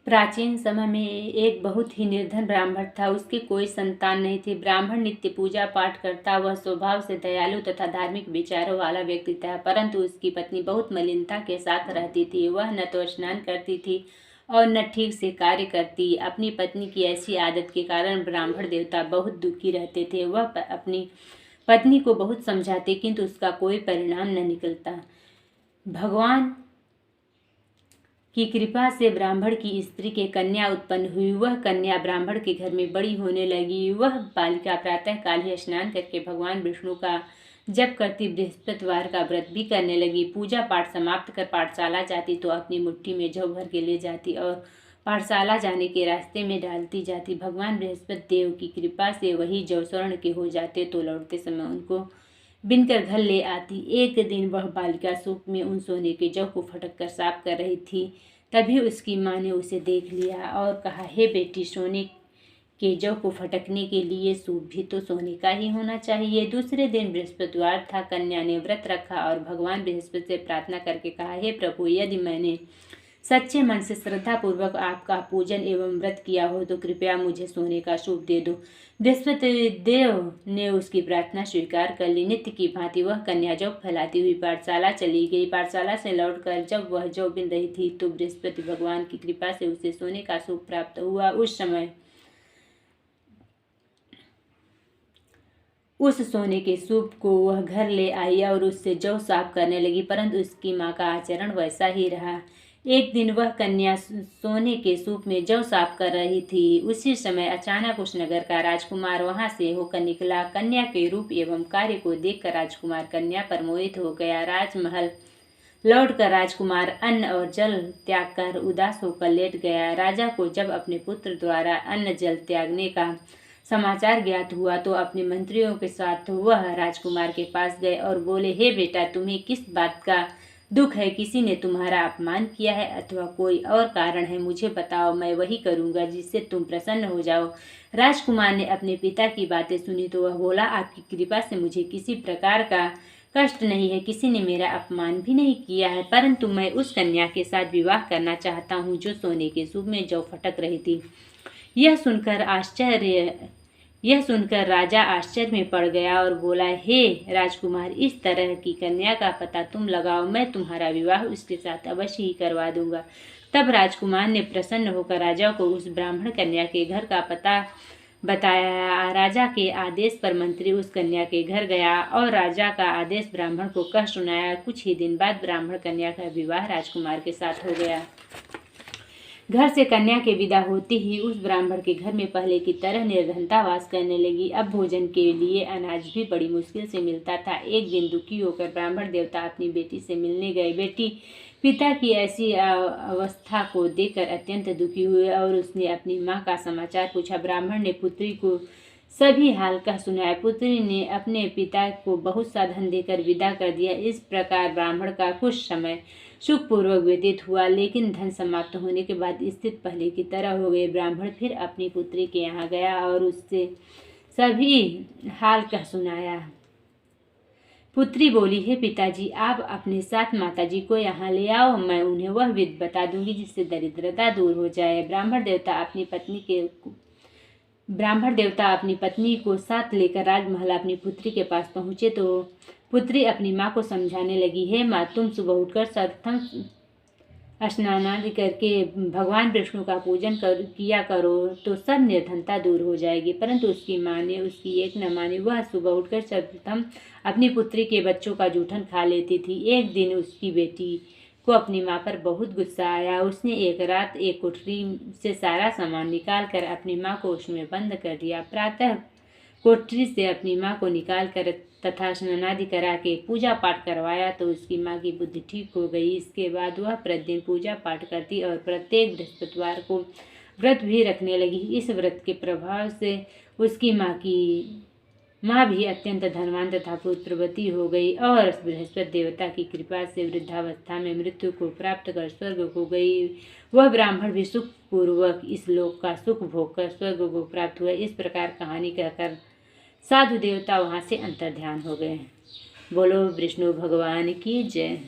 प्राचीन समय में एक बहुत ही निर्धन ब्राह्मण था। उसके कोई संतान नहीं थी। ब्राह्मण नित्य पूजा पाठ करता। वह स्वभाव से दयालु तथा धार्मिक विचारों वाला व्यक्ति था, परंतु उसकी पत्नी बहुत मलिनता के साथ रहती थी। वह न तो स्नान करती थी और न ठीक से कार्य करती। अपनी पत्नी की ऐसी आदत के कारण ब्राह्मण देवता बहुत दुखी रहते थे। वह अपनी पत्नी को बहुत समझाते, किंतु उसका कोई परिणाम न निकलता। भगवान की कृपा से ब्राह्मण की स्त्री के कन्या उत्पन्न हुई। वह कन्या ब्राह्मण के घर में बड़ी होने लगी। वह बालिका प्रातः काल ही स्नान करके भगवान विष्णु का जप करती, बृहस्पतिवार का व्रत भी करने लगी। पूजा पाठ समाप्त कर पाठशाला जाती तो अपनी मुट्ठी में जौ भर के ले जाती और पाठशाला जाने के रास्ते में डालती जाती। भगवान बृहस्पति देव की कृपा से वही जौ स्वर्ण के हो जाते तो लौटते समय उनको बिनकर घर ले आती। एक दिन वह बालिका सूप में उन सोने के जौ को फटक कर साफ कर रही थी। तभी उसकी माँ ने उसे देख लिया और कहा, हे बेटी, सोने के जौ को फटकने के लिए सूप भी तो सोने का ही होना चाहिए। दूसरे दिन बृहस्पतिवार था। कन्या ने व्रत रखा और भगवान बृहस्पति से प्रार्थना करके कहा, हे प्रभु, यदि मैंने सच्चे मन से श्रद्धा पूर्वक आपका पूजन एवं व्रत किया हो तो कृपया मुझे सोने का सूप दे दो। बृहस्पति देव ने उसकी प्रार्थना स्वीकार कर ली। नित्य की भांति वह कन्या जौ फैलाती हुई पाठशाला चली गई। पाठशाला से लौटकर जब वह जौ बिन रही थी तो बृहस्पति भगवान की कृपा से उसे सोने का सूप प्राप्त हुआ। उस सोने के सूप को वह घर ले आई और उससे जौ साफ करने लगी, परंतु उसकी माँ का आचरण वैसा ही रहा। एक दिन वह कन्या सोने के सूप में जौ साफ कर रही थी। उसी समय अचानक उस नगर का राजकुमार वहां से होकर निकला। कन्या के रूप एवं कार्य को देखकर राजकुमार कन्या पर मोहित हो गया। राजमहल लौटकर राजकुमार अन्न और जल त्याग कर उदास होकर लेट गया। राजा को जब अपने पुत्र द्वारा अन्न जल त्यागने का समाचार ज्ञात हुआ तो अपने मंत्रियों के साथ वह राजकुमार के पास गए और बोले, हे बेटा, तुम्हें किस बात का दुख है? किसी ने तुम्हारा अपमान किया है अथवा कोई और कारण है? मुझे बताओ, मैं वही करूंगा जिससे तुम प्रसन्न हो जाओ। राजकुमार ने अपने पिता की बातें सुनी तो वह बोला, आपकी कृपा से मुझे किसी प्रकार का कष्ट नहीं है। किसी ने मेरा अपमान भी नहीं किया है, परंतु मैं उस कन्या के साथ विवाह करना चाहता हूँ जो सोने के सूप में जौ फटक रही थी। यह सुनकर राजा आश्चर्य में पड़ गया और बोला, हे राजकुमार, इस तरह की कन्या का पता तुम लगाओ, मैं तुम्हारा विवाह उसके साथ अवश्य ही करवा दूंगा। तब राजकुमार ने प्रसन्न होकर राजा को उस ब्राह्मण कन्या के घर का पता बताया। राजा के आदेश पर मंत्री उस कन्या के घर गया और राजा का आदेश ब्राह्मण को कह सुनाया। कुछ ही दिन बाद ब्राह्मण कन्या का विवाह राजकुमार के साथ हो गया। घर से कन्या के विदा होते ही उस ब्राह्मण के घर में पहले की तरह निर्धनता वास करने लगी। अब भोजन के लिए अनाज भी बड़ी मुश्किल से मिलता था। एक दिन दुखी होकर ब्राह्मण देवता अपनी बेटी से मिलने गए। बेटी पिता की ऐसी अवस्था को देखकर अत्यंत दुखी हुए और उसने अपनी माँ का समाचार पूछा। ब्राह्मण ने पुत्री को सभी हाल कह सुनाया। पुत्री ने अपने पिता को बहुत सा धन देकर विदा कर दिया। इस प्रकार ब्राह्मण का कुछ समय सुखपूर्वक व्यतीत हुआ, लेकिन धन समाप्त होने के बाद स्थिति पहले की तरह हो गई। ब्राह्मण फिर अपनी पुत्री के यहाँ गया और उससे सभी हाल कह सुनाया। पुत्री बोली, हे पिताजी, आप अपने साथ माताजी को यहाँ ले आओ, मैं उन्हें वह विधि बता दूंगी जिससे दरिद्रता दूर हो जाए। ब्राह्मण देवता अपनी पत्नी को साथ लेकर राजमहल अपनी पुत्री के पास पहुंचे तो पुत्री अपनी माँ को समझाने लगी, हे माँ, तुम सुबह उठकर सर्वप्रथम स्नान आदि करके भगवान विष्णु का पूजन किया करो तो सब निर्धनता दूर हो जाएगी। परंतु उसकी माँ ने उसकी एक न मानी। वह सुबह उठकर सर्वप्रथम अपनी पुत्री के बच्चों का जूठन खा लेती थी। एक दिन उसकी बेटी को अपनी माँ पर बहुत गुस्सा आया। उसने एक रात एक कोठरी से सारा सामान निकाल कर अपनी माँ को उसमें बंद कर दिया। प्रातः कोठरी से अपनी माँ को निकाल कर तथा स्नानादि करा के पूजा पाठ करवाया तो उसकी माँ की बुद्धि ठीक हो गई। इसके बाद वह प्रतिदिन पूजा पाठ करती और प्रत्येक बृहस्पतिवार को व्रत भी रखने लगी। इस व्रत के प्रभाव से उसकी माँ भी अत्यंत धनवान तथा पुत्रवती हो गई और बृहस्पति देवता की कृपा से वृद्धावस्था में मृत्यु को प्राप्त कर स्वर्ग को गई। वह ब्राह्मण भी सुखपूर्वक इस लोक का सुख भोग कर स्वर्ग को प्राप्त हुआ। इस प्रकार कहानी कहकर साधु देवता वहां से अंतर्ध्यान हो गए। बोलो विष्णु भगवान की जय।